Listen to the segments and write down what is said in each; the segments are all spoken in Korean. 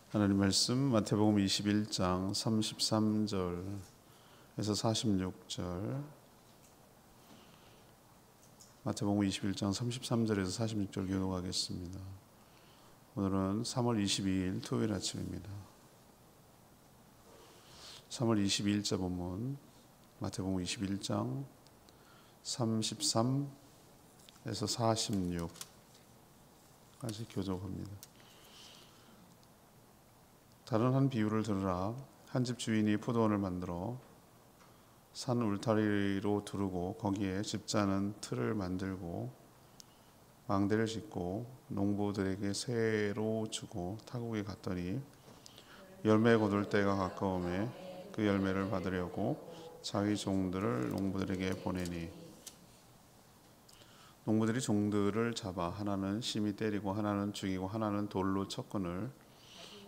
하나님 말씀 마태복음 21장 33절에서 46절. 마태복음 21장 33절에서 46절 교독하겠습니다. 오늘은 3월 22일 토요일 아침입니다. 3월 22일자 본문 마태복음 21장 33에서 46까지 교독합니다. 다른 한 비유를 들으라. 한 집 주인이 포도원을 만들어 산 울타리로 두르고 거기에 집자는 틀을 만들고 망대를 짓고 농부들에게 새로 주고 타국에 갔더니 열매 거둘 때가 가까우매 그 열매를 받으려고 자기 종들을 농부들에게 보내니 농부들이 종들을 잡아 하나는 심히 때리고 하나는 죽이고 하나는 돌로 쳤거늘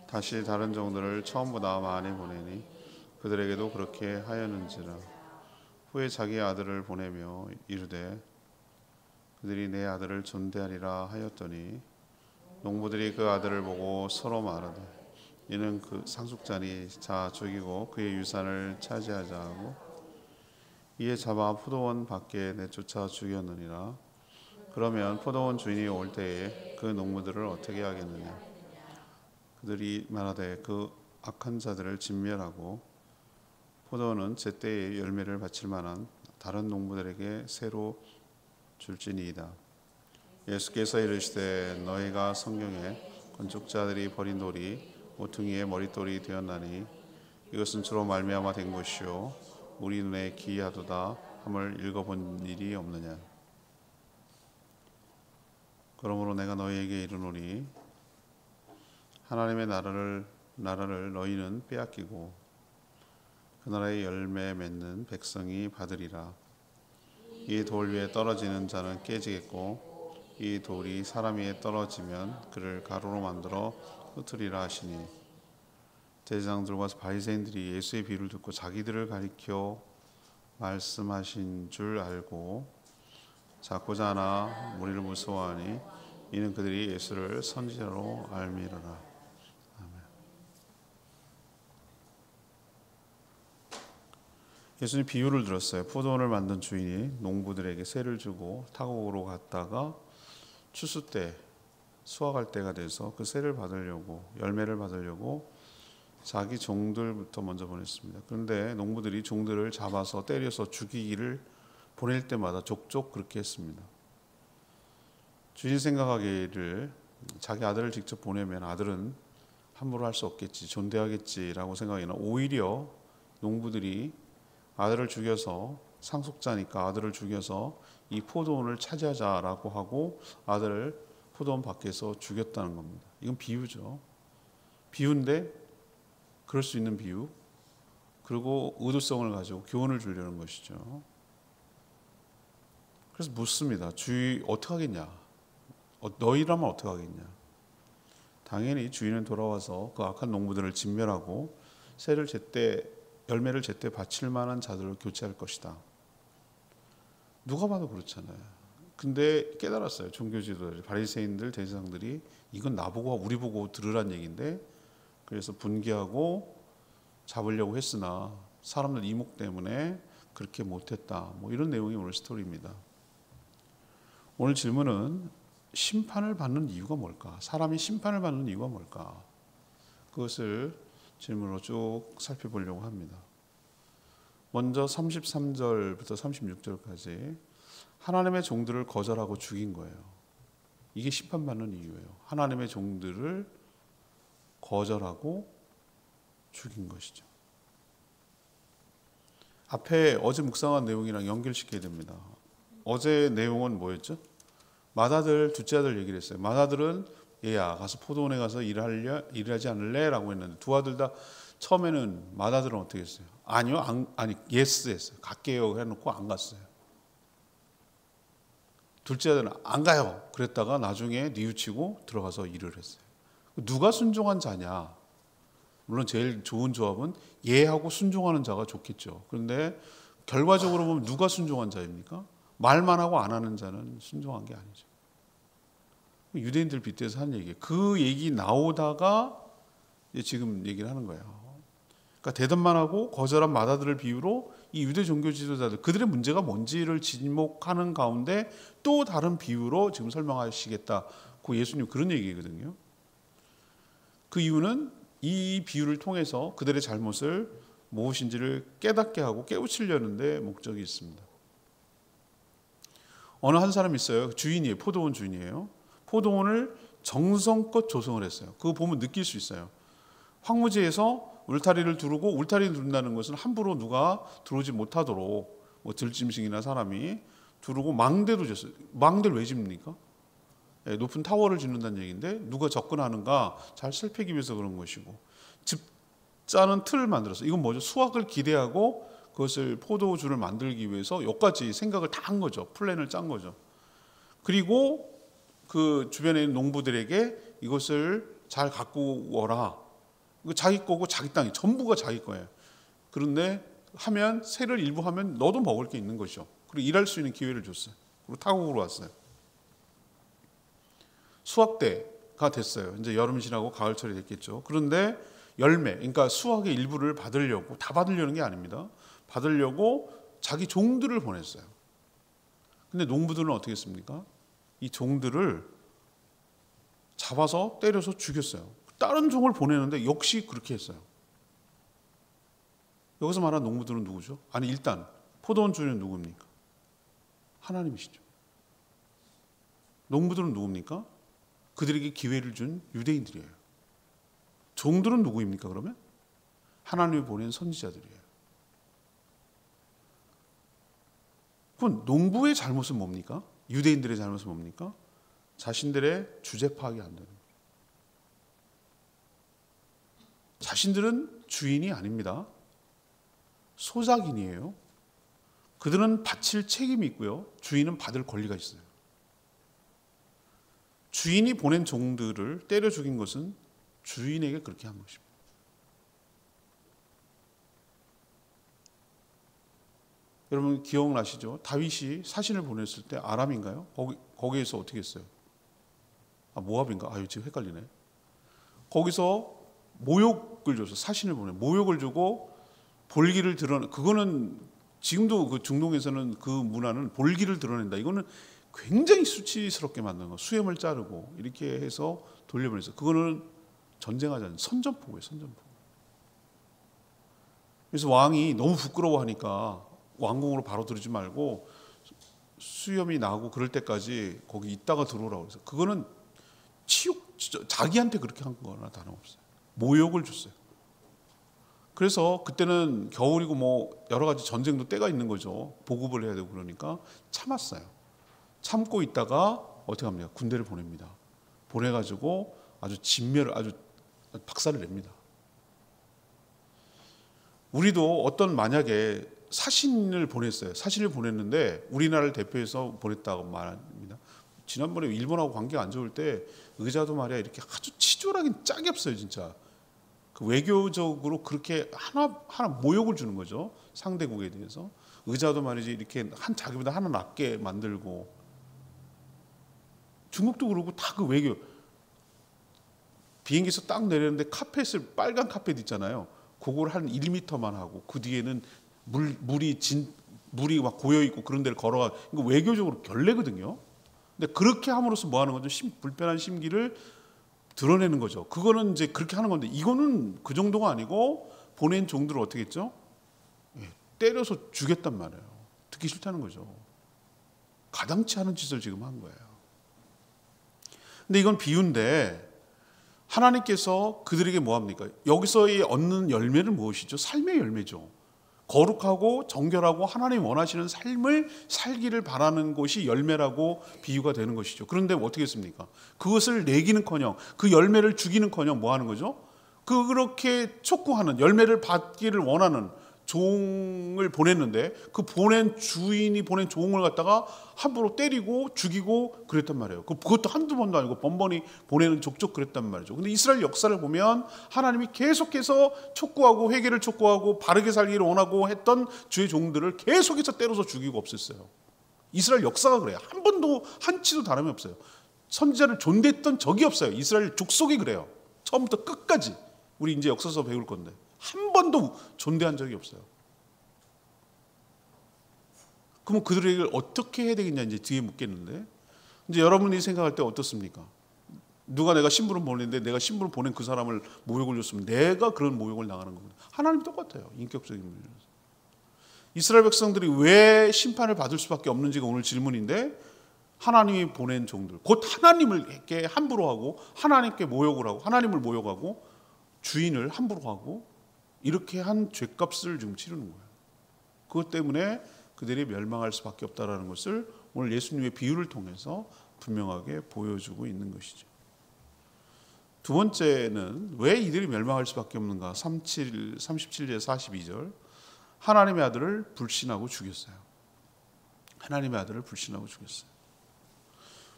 다시 다른 종들을 처음보다 많이 보내니 그들에게도 그렇게 하였는지라. 후에 자기 아들을 보내며 이르되 그들이 내 아들을 존대하리라 하였더니 농부들이 그 아들을 보고 서로 말하되 이는 그 상속자니 자 죽이고 그의 유산을 차지하자 하고 이에 잡아 포도원 밖에 내쫓아 죽였느니라. 그러면 포도원 주인이 올 때에 그 농부들을 어떻게 하겠느냐. 그들이 말하되 그 악한 자들을 진멸하고 포도원은 제때에 열매를 바칠 만한 다른 농부들에게 새로 줄지니이다. 예수께서 이르시되 너희가 성경에 건축자들이 버린 돌이 모퉁이의 머릿돌이 되었나니 이것은 주로 말미암아 된 것이요 우리 눈에 기이하도다 함을 읽어본 일이 없느냐. 그러므로 내가 너희에게 이르노니 하나님의 나라를 너희는 빼앗기고 그 나라의 열매 맺는 백성이 받으리라. 이 돌 위에 떨어지는 자는 깨지겠고 이 돌이 사람 위에 떨어지면 그를 가루로 만들어 흩으리라 하시니 대제사장들과 바리새인들이 예수의 비유를 듣고 자기들을 가리켜 말씀하신 줄 알고 잡고자 하나 무리를 무서워하니 이는 그들이 예수를 선지자로 알미르라. 예수님 비유를 들었어요. 포도원을 만든 주인이 농부들에게 새를 주고 타국으로 갔다가 추수 때 수확할 때가 돼서 그 새를 받으려고 열매를 받으려고 자기 종들부터 먼저 보냈습니다. 그런데 농부들이 종들을 잡아서 때려서 죽이기를 보낼 때마다 족족 그렇게 했습니다. 주인 생각하기를 자기 아들을 직접 보내면 아들은 함부로 할 수 없겠지, 존대하겠지라고 생각하기는 오히려 농부들이 아들을 죽여서 상속자니까 아들을 죽여서 이 포도원을 차지하자라고 하고 아들을 포도원 밖에서 죽였다는 겁니다. 이건 비유죠. 비유인데 그럴 수 있는 비유. 그리고 의도성을 가지고 교훈을 주려는 것이죠. 그래서 묻습니다. 주인 어떻게 하겠냐? 너희라면 어떻게 하겠냐? 당연히 주인은 돌아와서 그 악한 농부들을 진멸하고 새를 열매를 제때 바칠 만한 자들을 교체할 것이다. 누가 봐도 그렇잖아요. 근데 깨달았어요. 종교 지도자들, 바리새인들, 대제사장들이 이건 나보고 우리 보고 들으란 얘기인데 그래서 분개하고 잡으려고 했으나 사람들 이목 때문에 그렇게 못했다. 뭐 이런 내용이 오늘 스토리입니다. 오늘 질문은 심판을 받는 이유가 뭘까? 사람이 심판을 받는 이유가 뭘까? 그것을 질문으로 쭉 살펴보려고 합니다. 먼저 33절부터 36절까지 하나님의 종들을 거절하고 죽인 거예요. 이게 심판받는 이유예요. 하나님의 종들을 거절하고 죽인 것이죠. 앞에 어제 묵상한 내용이랑 연결시켜야 됩니다. 어제 내용은 뭐였죠? 맏아들, 둘째 아들 얘기를 했어요. 맏아들은 얘야 가서 포도원에 가서 일하지 않을래? 라고 했는데 두 아들 다 처음에는 맏아들은 어떻게 했어요? 아니요, 아니 예스 했어요. 갈게요 해놓고 안 갔어요. 둘째 아들은 안 가요 그랬다가 나중에 뉘우치고 들어가서 일을 했어요. 누가 순종한 자냐? 물론 제일 좋은 조합은 예하고 순종하는 자가 좋겠죠. 그런데 결과적으로 보면 누가 순종한 자입니까? 말만 하고 안 하는 자는 순종한 게 아니죠. 유대인들 빗대서 한 얘기예요. 그 얘기 나오다가 지금 얘기를 하는 거예요. 그러니까 대답만 하고 거절한 마다들을 비유로 이 유대 종교 지도자들 그들의 문제가 뭔지를 지목하는 가운데 또 다른 비유로 지금 설명하시겠다. 그 예수님 그런 얘기거든요. 그 이유는 이 비유를 통해서 그들의 잘못을 무엇인지를 깨닫게 하고 깨우치려는 데 목적이 있습니다. 어느 한 사람이 있어요. 주인이에요. 포도원 주인이에요. 포도원을 정성껏 조성을 했어요. 그거 보면 느낄 수 있어요. 황무지에서 울타리를 두르고, 울타리를 두른다는 것은 함부로 누가 들어오지 못하도록 뭐 들짐승이나 사람이 두르고 망대도 졌어요. 망대를 왜 짓습니까? 높은 타워를 짓는다는 얘기인데 누가 접근하는가 잘 살피기 위해서 그런 것이고, 집자는 틀을 만들었어요. 이건 뭐죠? 수확을 기대하고 그것을 포도주를 만들기 위해서 여기까지 생각을 다 한 거죠. 플랜을 짠 거죠. 그리고 그 주변에 있는 농부들에게 이것을 잘 갖고 오라. 자기 거고 자기 땅이 전부가 자기 거예요. 그런데 하면 세를 일부 하면 너도 먹을 게 있는 것이죠. 그리고 일할 수 있는 기회를 줬어요. 그리고 타국으로 왔어요. 수확 때가 됐어요. 이제 여름이 지나고 가을철이 됐겠죠. 그런데 열매, 그러니까 수확의 일부를 받으려고, 다 받으려는 게 아닙니다. 받으려고 자기 종들을 보냈어요. 근데 농부들은 어떻게 했습니까? 이 종들을 잡아서 때려서 죽였어요. 다른 종을 보내는데 역시 그렇게 했어요. 여기서 말하는 농부들은 누구죠? 아니, 일단 포도원 주인은 누굽니까? 하나님이시죠. 농부들은 누굽니까? 그들에게 기회를 준 유대인들이에요. 종들은 누구입니까 그러면? 하나님이 보낸 선지자들이에요. 그럼 농부의 잘못은 뭡니까? 유대인들의 잘못은 뭡니까? 자신들의 주제 파악이 안 되는 거예요. 자신들은 주인이 아닙니다. 소작인이에요. 그들은 바칠 책임이 있고요. 주인은 받을 권리가 있어요. 주인이 보낸 종들을 때려 죽인 것은 주인에게 그렇게 한 것입니다. 여러분 기억나시죠? 다윗이 사신을 보냈을 때 아람인가요? 거기에서 어떻게 했어요? 모압인가? 지금 헷갈리네. 거기서 모욕을 줘서 사신을 보내 모욕을 주고 볼기를 드러내. 그거는 지금도 그 중동에서는 그 문화는 볼기를 드러낸다. 이거는 굉장히 수치스럽게 만든 거. 수염을 자르고 이렇게 해서 돌려보내서 그거는 전쟁하지 않는 선전포고예요. 선전포. 그래서 왕이 너무 부끄러워하니까 왕궁으로 바로 들어오지 말고 수염이 나고 그럴 때까지 거기 있다가 들어오라고 해서 그거는 치욕, 자기한테 그렇게 한 거나 다름없어요. 모욕을 줬어요. 그래서 그때는 겨울이고 뭐 여러 가지 전쟁도 때가 있는 거죠. 보급을 해야 되고 그러니까 참았어요. 참고 있다가 어떻게 합니까? 군대를 보냅니다. 보내가지고 아주 진멸을, 아주 박살을 냅니다. 우리도 어떤 만약에 사신을 보냈어요. 사신을 보냈는데 우리나라를 대표해서 보냈다고 말합니다. 지난번에 일본하고 관계가 안 좋을 때 의자도 말이야 이렇게 아주 치졸하긴 짝이 없어요. 진짜 그 외교적으로 그렇게 하나 모욕을 주는 거죠. 상대국에 대해서. 의자도 말이지 이렇게 자기보다 하나 낮게 만들고. 중국도 그러고 다 그 외교. 비행기에서 딱 내렸는데 카펫을, 빨간 카펫 있잖아요. 그걸 한 1m만 하고 그 뒤에는 물이 막 고여 있고 그런 데를 걸어가. 이거 외교적으로 결례거든요. 근데 그렇게 함으로써 뭐 하는 거죠? 불편한 심기를 드러내는 거죠. 그거는 이제 그렇게 하는 건데 이거는 그 정도가 아니고 보낸 종들을 어떻게 했죠? 때려서 죽였단 말이에요. 듣기 싫다는 거죠. 가당치 않은 짓을 지금 한 거예요. 근데 이건 비유인데 하나님께서 그들에게 뭐 합니까? 여기서의 얻는 열매는 무엇이죠? 삶의 열매죠. 거룩하고 정결하고 하나님 원하시는 삶을 살기를 바라는 것이 열매라고 비유가 되는 것이죠. 그런데 어떻게 했습니까? 그것을 내기는커녕 그 열매를 주기는커녕 뭐 하는 거죠? 그렇게 촉구하는 열매를 받기를 원하는 종을 보냈는데 그 주인이 보낸 종을 갖다가 함부로 때리고 죽이고 그랬단 말이에요. 그것도 한두 번도 아니고 번번이 보내는 족족 그랬단 말이죠. 근데 이스라엘 역사를 보면 하나님이 계속해서 촉구하고 회개를 촉구하고 바르게 살기를 원하고 했던 주의 종들을 계속해서 때려서 죽이고 없앴어요. 이스라엘 역사가 그래요. 한 번도 한치도 다름이 없어요. 선지자를 존대했던 적이 없어요. 이스라엘 족속이 그래요. 처음부터 끝까지. 우리 이제 역사서 배울 건데 한 번도 존대한 적이 없어요. 그럼 그들에게 어떻게 해야 되겠냐 이제 뒤에 묻겠는데, 이제 여러분이 생각할 때 어떻습니까? 누가 내가 신부름 보냈는데 내가 신부름 보낸 그 사람을 모욕을 줬으면 내가 그런 모욕을 당하는 겁니다. 하나님이 똑같아요. 인격적인 문제라서. 이스라엘 백성들이 왜 심판을 받을 수밖에 없는지가 오늘 질문인데, 하나님이 보낸 종들, 곧 하나님을께 함부로 하고 하나님께 모욕을 하고 하나님을 모욕하고 주인을 함부로 하고 이렇게 한 죄값을 지금 치르는 거예요. 그것 때문에 그들이 멸망할 수밖에 없다라는 것을 오늘 예수님의 비유를 통해서 분명하게 보여주고 있는 것이죠. 두 번째는 왜 이들이 멸망할 수밖에 없는가? 37절 42절 하나님의 아들을 불신하고 죽였어요. 하나님의 아들을 불신하고 죽였어요.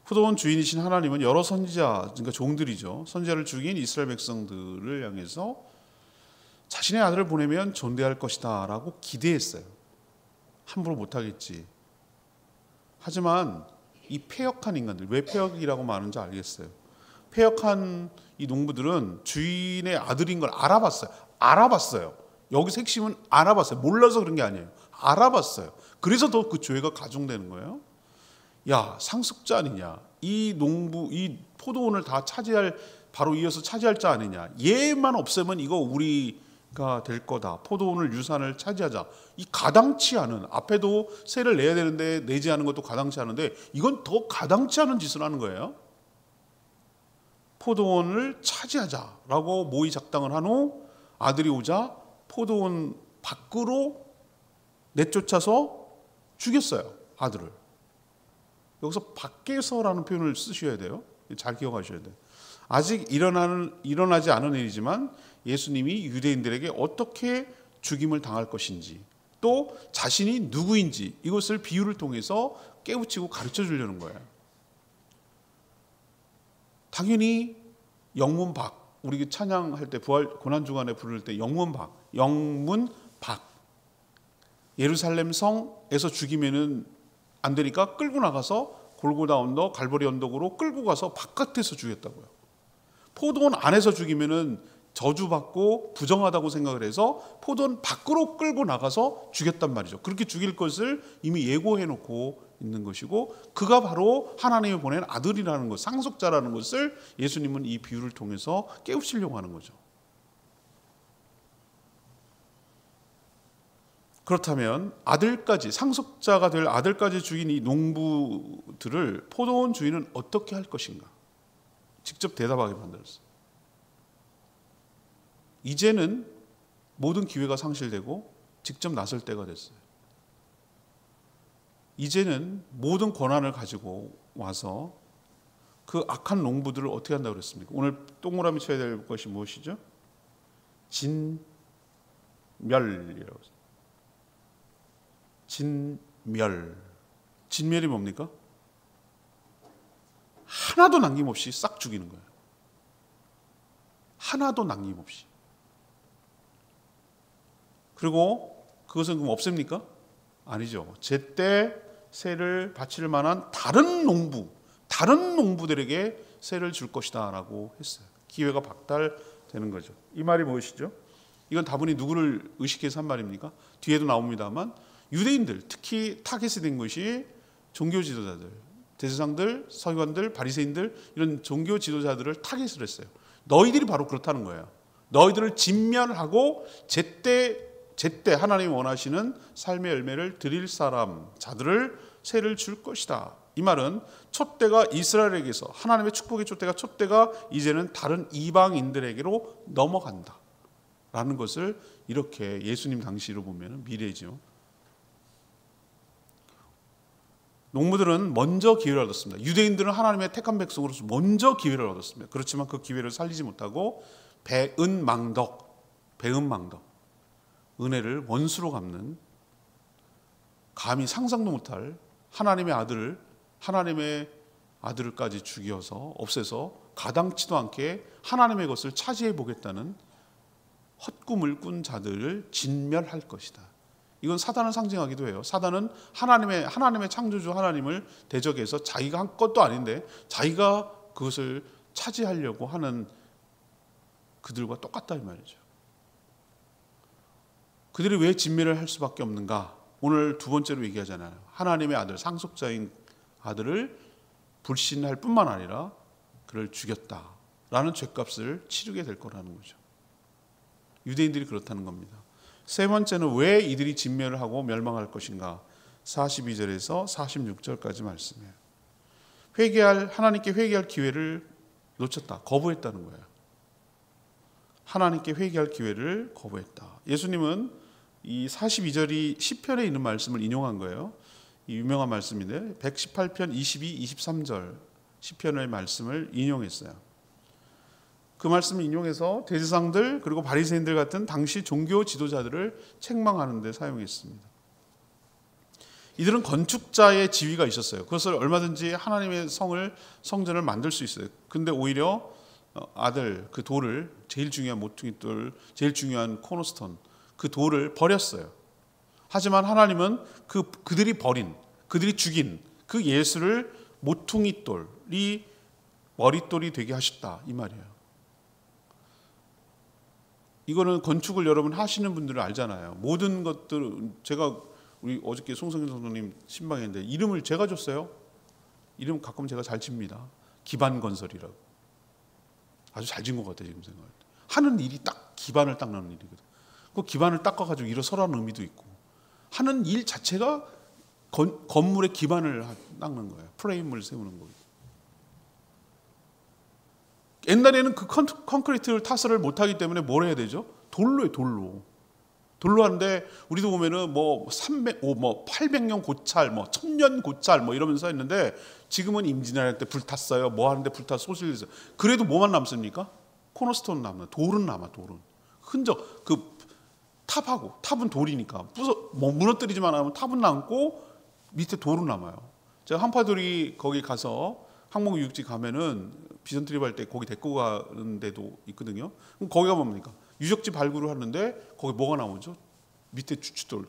포도원 주인이신 하나님은 여러 선지자, 그러니까 종들이죠, 선지자를 죽인 이스라엘 백성들을 향해서 자신의 아들을 보내면 존대할 것이다 라고 기대했어요. 함부로 못하겠지. 하지만 이 패역한 인간들, 왜 패역이라고 말하는지 알겠어요. 패역한 이 농부들은 주인의 아들인 걸 알아봤어요. 여기서 핵심은 알아봤어요. 몰라서 그런 게 아니에요. 알아봤어요. 그래서 더 그 죄가 가중되는 거예요. 야, 상속자 아니냐, 이 농부, 이 포도원을 다 차지할, 바로 이어서 차지할 자 아니냐, 얘만 없애면 이거 우리가 될 거다, 포도원을 유산을 차지하자. 이 가당치 않은, 앞에도 세를 내야 되는데 내지 않은 것도 가당치 않은데 이건 더 가당치 않은 짓을 하는 거예요. 포도원을 차지하자라고 모의 작당을 한 후 아들이 오자 포도원 밖으로 내쫓아서 죽였어요, 아들을. 여기서 밖에서라는 표현을 쓰셔야 돼요. 잘 기억하셔야 돼요. 아직 일어나지 않은 일이지만 예수님이 유대인들에게 어떻게 죽임을 당할 것인지, 또 자신이 누구인지 이것을 비유를 통해서 깨우치고 가르쳐 주려는 거예요. 당연히 영문박, 우리 찬양할 때 부활 고난주간에 부를 때 영문박, 예루살렘 성에서 죽이면은 안 되니까 끌고 나가서 골고다 언덕, 갈보리 언덕으로 끌고 가서 바깥에서 죽였다고요. 포도원 안에서 죽이면은 저주받고 부정하다고 생각을 해서 포도원 밖으로 끌고 나가서 죽였단 말이죠. 그렇게 죽일 것을 이미 예고해 놓고 있는 것이고, 그가 바로 하나님이 보낸 아들이라는 것, 상속자라는 것을 예수님은 이 비유를 통해서 깨우치려고 하는 거죠. 그렇다면 아들까지, 상속자가 될 아들까지 죽인 이 농부들을 포도원 주인은 어떻게 할 것인가? 직접 대답하게 만들었어요. 이제는 모든 기회가 상실되고 직접 나설 때가 됐어요. 이제는 모든 권한을 가지고 와서 그 악한 농부들을 어떻게 한다고 그랬습니까? 오늘 동그라미 쳐야 될 것이 무엇이죠? 진멸이라고 했어요. 진멸이 뭡니까? 하나도 남김없이 싹 죽이는 거예요. 하나도 남김없이. 그리고 그것은 그럼 없앱니까? 아니죠. 제때 세를 바칠 만한 다른 농부들에게 세를 줄 것이다 라고 했어요. 기회가 박탈되는 거죠. 이 말이 무엇이죠? 이건 다분히 누구를 의식해서 한 말입니까? 뒤에도 나옵니다만 유대인들, 특히 타겟이 된 것이 종교 지도자들, 대제사장들, 서기관들, 바리새인들, 이런 종교 지도자들을 타겟을 했어요. 너희들이 바로 그렇다는 거예요. 너희들을 진멸하고 제때 하나님이 원하시는 삶의 열매를 드릴 사람, 자들을 세를 줄 것이다. 이 말은 촛대가 이스라엘에게서, 하나님의 축복의 촛대가 이제는 다른 이방인들에게로 넘어간다 라는 것을 이렇게 예수님 당시로 보면 미래죠. 농부들은 먼저 기회를 얻었습니다. 유대인들은 하나님의 택한 백성으로서 먼저 기회를 얻었습니다. 그렇지만 그 기회를 살리지 못하고 배은망덕, 은혜를 원수로 갚는, 감히 상상도 못할 하나님의 아들까지 죽여서 없애서 가당치도 않게 하나님의 것을 차지해 보겠다는 헛꿈을 꾼 자들을 진멸할 것이다. 이건 사단을 상징하기도 해요. 사단은 하나님의 창조주 하나님을 대적해서 자기가 한 것도 아닌데 자기가 그것을 차지하려고 하는 그들과 똑같다 이 말이죠. 그들이 왜 진멸을 할 수밖에 없는가? 오늘 두 번째로 얘기하잖아요. 하나님의 아들, 상속자인 아들을 불신할 뿐만 아니라 그를 죽였다라는 죄값을 치르게 될 거라는 거죠. 유대인들이 그렇다는 겁니다. 세 번째는 왜 이들이 진멸을 하고 멸망할 것인가? 42절에서 46절까지 말씀해요. 하나님께 회개할 기회를 놓쳤다. 거부했다는 거예요. 하나님께 회개할 기회를 거부했다. 예수님은 이 42절이 시편에 있는 말씀을 인용한 거예요. 이 유명한 말씀인데 118편 22, 23절 시편의 말씀을 인용했어요. 그 말씀을 인용해서 대제사장들 그리고 바리새인들 같은 당시 종교 지도자들을 책망하는 데 사용했습니다. 이들은 건축자의 지위가 있었어요. 그것을 얼마든지 하나님의 성전을 만들 수 있어요. 근데 오히려 아들 그 돌을, 제일 중요한 모퉁이 돌, 제일 중요한 코너스톤, 그 돌을 버렸어요. 하지만 하나님은 그들이 죽인 그 예수를 모퉁이 돌이 머릿돌이 되게 하셨다 이 말이에요. 이거는 건축을 여러분 하시는 분들은 알잖아요. 모든 것들 우리 어저께 송성현 선생님 신방했는데 이름을 제가 줬어요. 이름 가끔 제가 잘 칩니다. 기반건설이라고. 아주 잘 진 것 같아요 지금 생각할 때. 하는 일이 딱 기반을 닦는 일이거든. 그 기반을 닦아가지고 일어서라는 의미도 있고 하는 일 자체가 건물의 기반을 닦는 거예요. 프레임을 세우는 거예요. 옛날에는 그 콘크리트를 타설을 못하기 때문에 뭘 해야 되죠? 돌로 해요. 돌로 하는데 우리도 보면은 800년 고찰, 1000년 고찰 이러면서 했는데 지금은 임진왜란 때 불탔어요. 뭐 하는데 불타서 소실이 있어요. 그래도 뭐만 남습니까? 코너스톤 남는 돌은 남아. 돌은 흔적 탑은 돌이니까 무너뜨리지만 않으면 탑은 남고 밑에 돌은 남아요. 제가 한파돌이 거기 가서 항목유적지 가면은 비전트립 할 때 거기 데리고 가는 데도 있거든요. 그럼 거기가 뭡니까? 유적지 발굴을 하는데 거기 뭐가 나오죠? 밑에 주춧돌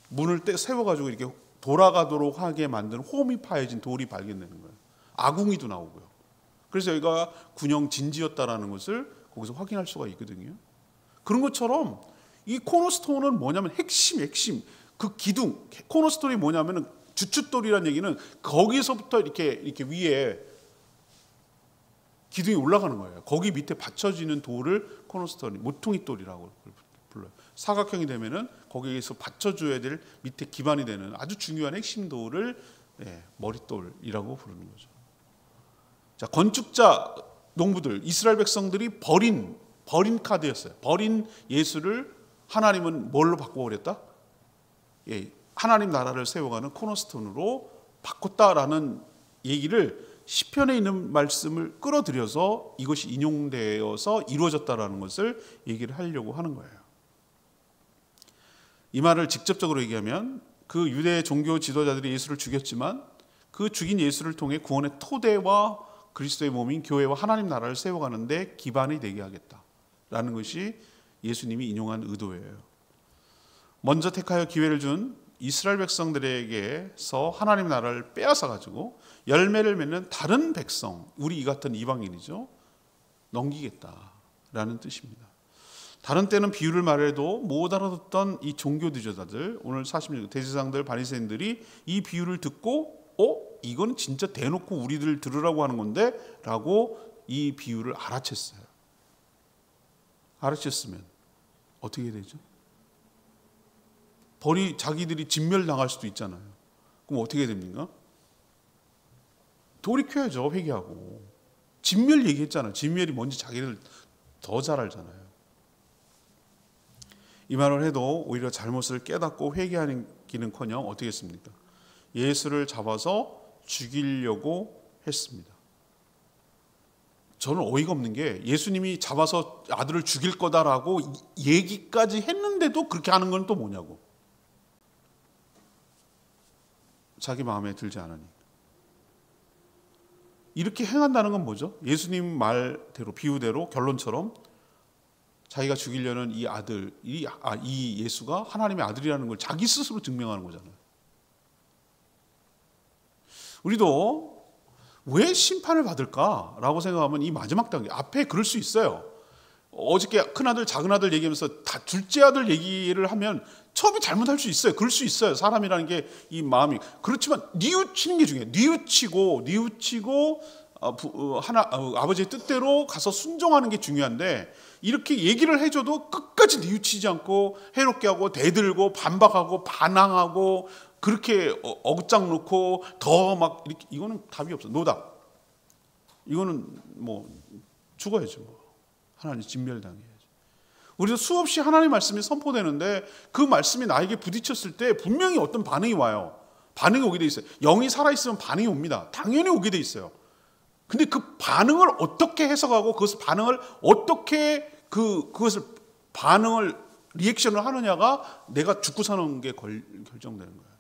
문을 세워가지고 이렇게 돌아가도록 하게 만든 홈이 파여진 돌이 발견되는 거예요. 아궁이도 나오고요. 그래서 여기가 군영 진지였다라는 것을 거기서 확인할 수가 있거든요. 그런 것처럼 이 코너스톤은 뭐냐면 핵심 그 기둥 코너스톤이 뭐냐면은 주춧돌이라는 얘기는 거기서부터 이렇게 위에 기둥이 올라가는 거예요. 거기 밑에 받쳐지는 돌을 코너스톤이 모퉁이 돌이라고 불러요. 사각형이 되면은 거기에서 받쳐줘야 될 밑에 기반이 되는 아주 중요한 핵심 돌을 머릿돌이라고 부르는 거죠. 자, 건축자 농부들 이스라엘 백성들이 버린 카드였어요. 버린 예수를 하나님은 뭘로 바꿔버렸다? 하나님 나라를 세워가는 코너스톤으로 바꿨다라는 얘기를 시편에 있는 말씀을 끌어들여서 이것이 인용되어서 이루어졌다라는 것을 얘기를 하려고 하는 거예요. 이 말을 직접적으로 얘기하면 그 유대 종교 지도자들이 예수를 죽였지만 그 죽인 예수를 통해 구원의 토대와 그리스도의 몸인 교회와 하나님 나라를 세워가는데 기반이 되게 하겠다라는 것이 예수님이 인용한 의도예요. 먼저 택하여 기회를 준 이스라엘 백성들에게서 하나님 나라를 빼앗아 가지고 열매를 맺는 다른 백성, 우리 이 같은 이방인이죠. 넘기겠다라는 뜻입니다. 다른 때는 비유를 말해도 못 알아듣던 이 종교 지도자들, 오늘 46 대제사장들, 바리새인들이 이 비유를 듣고 이건 진짜 대놓고 우리들 들으라고 하는 건데 라고 이 비유를 알아챘어요. 알아챘으면 어떻게 되죠? 자기들이 진멸당할 수도 있잖아요. 그럼 어떻게 됩니까? 돌이켜야죠. 회개하고. 진멸 얘기했잖아요. 진멸이 뭔지 자기들 더 잘 알잖아요. 이 말을 해도 오히려 잘못을 깨닫고 회개하기는커녕 어떻게 했습니까? 예수를 잡아서 죽이려고 했습니다. 저는 어이가 없는 게 예수님이 잡아서 아들을 죽일 거다라고 얘기까지 했는데도 그렇게 하는 건 또 뭐냐고. 자기 마음에 들지 않으니. 이렇게 행한다는 건 뭐죠? 예수님 말대로 비유대로 결론처럼 자기가 죽이려는 이 아들, 이 예수가 하나님의 아들이라는 걸 자기 스스로 증명하는 거잖아요. 우리도 왜 심판을 받을까라고 생각하면 이 마지막 단계 앞에 그럴 수 있어요. 어저께 큰아들 작은아들 얘기하면서 다 둘째 아들 얘기를 하면 처음에 잘못할 수 있어요. 그럴 수 있어요. 사람이라는 게 이 마음이. 그렇지만 뉘우치는 게 중요해요. 뉘우치고 아버지의 뜻대로 가서 순종하는 게 중요한데, 이렇게 얘기를 해줘도 끝까지 뉘우치지 않고 해롭게 하고 대들고 반박하고 반항하고 그렇게 어긋장 놓고 더 막 이렇게, 이거는 답이 없어. 노답. 이거는 뭐 죽어야죠. 하나님 진멸당해야죠. 우리도 수없이 하나님 말씀이 선포되는데 그 말씀이 나에게 부딪혔을 때 분명히 어떤 반응이 와요. 반응이 오게 돼 있어요. 영이 살아있으면 반응이 옵니다. 당연히 오게 돼 있어요. 근데 그 반응을 어떻게 해석하고 그것을 반응을 어떻게 그것을 반응을 리액션을 하느냐가 내가 죽고 사는 게 결정되는 거예요.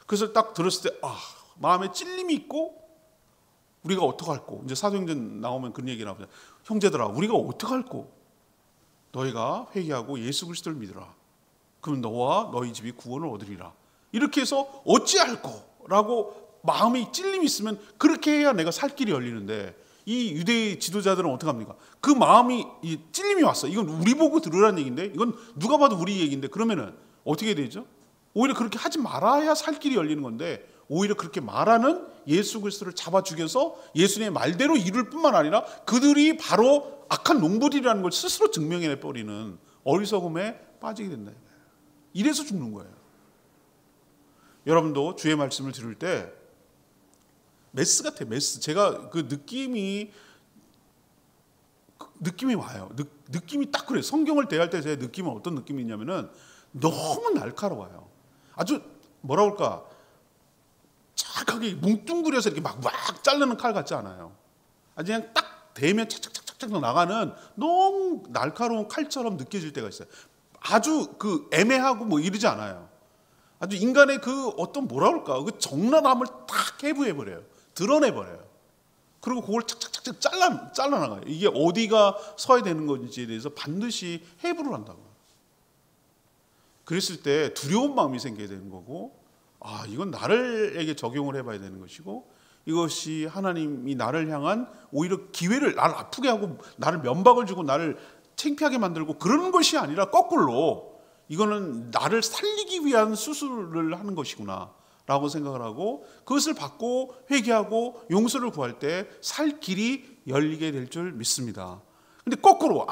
그래서 딱 들었을 때 마음에 찔림이 있고 우리가 어떡할꼬. 이제 사도행전 나오면 그런 얘기 나오죠. 형제들아, 우리가 어떡할꼬. 너희가 회개하고 예수 그리스도를 믿으라. 그럼 너와 너희 집이 구원을 얻으리라. 이렇게 해서 어찌할꼬 라고 마음에 찔림이 있으면 그렇게 해야 내가 살 길이 열리는데, 이 유대 지도자들은 어떻게 합니까? 그 마음이 찔림이 왔어. 이건 우리 보고 들으라는 얘기인데, 이건 누가 봐도 우리 얘기인데, 그러면은 어떻게 되죠? 오히려 그렇게 하지 말아야 살 길이 열리는 건데, 오히려 그렇게 말하는 예수 그리스도를 잡아 죽여서 예수님의 말대로 이룰 뿐만 아니라 그들이 바로 악한 농부들이라는 걸 스스로 증명해 버리는 어리석음에 빠지게 된다. 이래서 죽는 거예요. 여러분도 주의 말씀을 들을 때 메스 같아요. 메스. 제가 그 느낌이 와요. 느낌이 딱 그래요. 성경을 대할 때 제 느낌은 어떤 느낌이냐면은 너무 날카로워요. 아주 뭐라 그럴까, 착하게 뭉뚱그려서 이렇게 막 자르는 칼 같지 않아요. 아주 그냥 딱 대면 착착착착착 나가는 너무 날카로운 칼처럼 느껴질 때가 있어요. 아주 그 애매하고 뭐 이러지 않아요. 아주 인간의 그 어떤 뭐라 그럴까, 그 적나라함을 딱 해부해버려요. 드러내버려요. 그리고 그걸 착착착착 잘라나가요. 이게 어디가 서야 되는 건지에 대해서 반드시 해부를 한다고요. 그랬을 때 두려운 마음이 생겨야 되는 거고, 이건 나를에게 적용을 해봐야 되는 것이고, 이것이 하나님이 나를 향한 오히려 기회를, 나를 아프게 하고 나를 면박을 주고 나를 창피하게 만들고 그러는 것이 아니라 거꾸로 이거는 나를 살리기 위한 수술을 하는 것이구나 라고 생각을 하고, 그것을 받고 회개하고 용서를 구할 때 살 길이 열리게 될 줄 믿습니다. 근데 거꾸로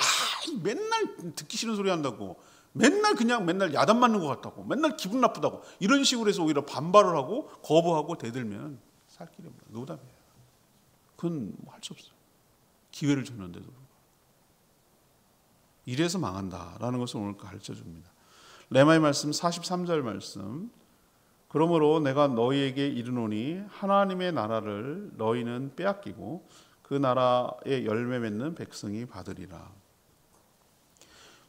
맨날 듣기 싫은 소리 한다고, 맨날 야단 맞는 것 같다고, 맨날 기분 나쁘다고, 이런 식으로 해서 오히려 반발을 하고 거부하고 대들면 살 길이 없다. 노답이에요. 그건 할 수 없어요. 기회를 줬는데도. 이래서 망한다라는 것을 오늘 가르쳐 줍니다. 레마의 말씀 43절 말씀. 그러므로 내가 너희에게 이르노니 하나님의 나라를 너희는 빼앗기고 그 나라의 열매 맺는 백성이 받으리라.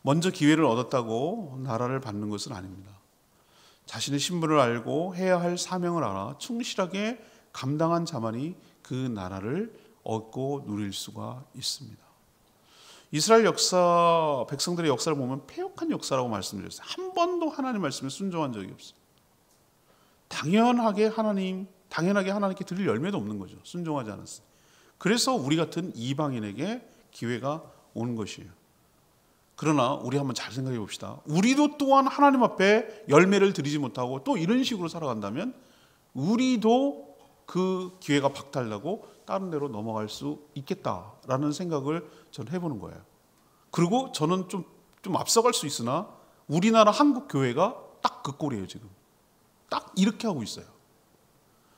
먼저 기회를 얻었다고 나라를 받는 것은 아닙니다. 자신의 신분을 알고 해야 할 사명을 알아 충실하게 감당한 자만이 그 나라를 얻고 누릴 수가 있습니다. 이스라엘 역사, 백성들의 역사를 보면 패역한 역사라고 말씀드렸어요. 한 번도 하나님 말씀에 순종한 적이 없어요. 당연하게 하나님께 드릴 열매도 없는 거죠. 순종하지 않았어요. 그래서 우리 같은 이방인에게 기회가 오는 것이에요. 그러나 우리 한번 잘 생각해 봅시다. 우리도 또한 하나님 앞에 열매를 드리지 못하고 또 이런 식으로 살아간다면 우리도 그 기회가 박탈나고 다른 데로 넘어갈 수 있겠다라는 생각을 저는 해보는 거예요. 그리고 저는 좀 앞서갈 수 있으나 우리나라 한국 교회가 딱 그 꼴이에요. 지금 딱 이렇게 하고 있어요.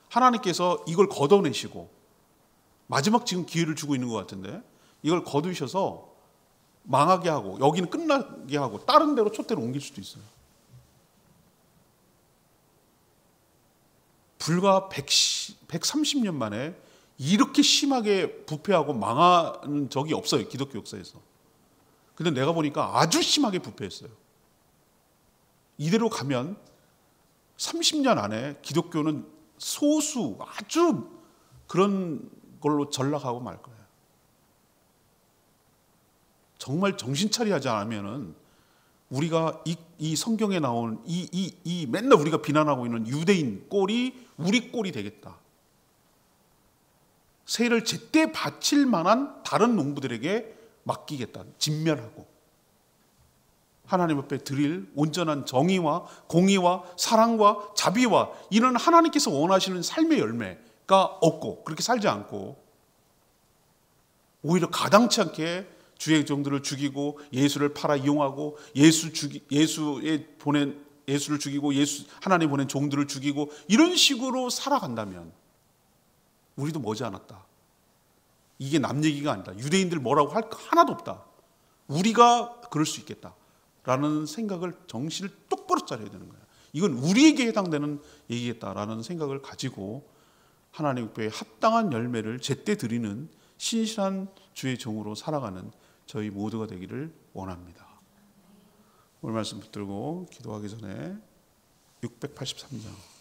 하나님께서 이걸 걷어내시고 마지막 지금 기회를 주고 있는 것 같은데 이걸 거두셔서 망하게 하고 여기는 끝나게 하고 다른 데로 촛대를 옮길 수도 있어요. 불과 130년 만에 이렇게 심하게 부패하고 망하는 적이 없어요. 기독교 역사에서. 근데 내가 보니까 아주 심하게 부패했어요. 이대로 가면 30년 안에 기독교는 소수 아주 그런 걸로 전락하고 말 거예요. 정말 정신 차리하지 않으면은 우리가 이 성경에 나온 이 맨날 우리가 비난하고 있는 유대인 꼴이 우리 꼴이 되겠다. 세를 제때 바칠 만한 다른 농부들에게 맡기겠다. 진멸하고 하나님 앞에 드릴 온전한 정의와 공의와 사랑과 자비와 이런 하나님께서 원하시는 삶의 열매가 없고 그렇게 살지 않고 오히려 가당치 않게 주의 종들을 죽이고 예수를 팔아 이용하고 예수를 죽이고 하나님 보낸 종들을 죽이고 이런 식으로 살아간다면 우리도 머지않았다. 이게 남 얘기가 아니다. 유대인들 뭐라고 할 거 하나도 없다. 우리가 그럴 수 있겠다라는 생각을 정신을 똑바로 차려야 되는 거야. 이건 우리에게 해당되는 얘기겠다라는 생각을 가지고 하나님 앞에 합당한 열매를 제때 드리는 신실한 주의 종으로 살아가는 저희 모두가 되기를 원합니다. 오늘 말씀 붙들고 기도하기 전에 683장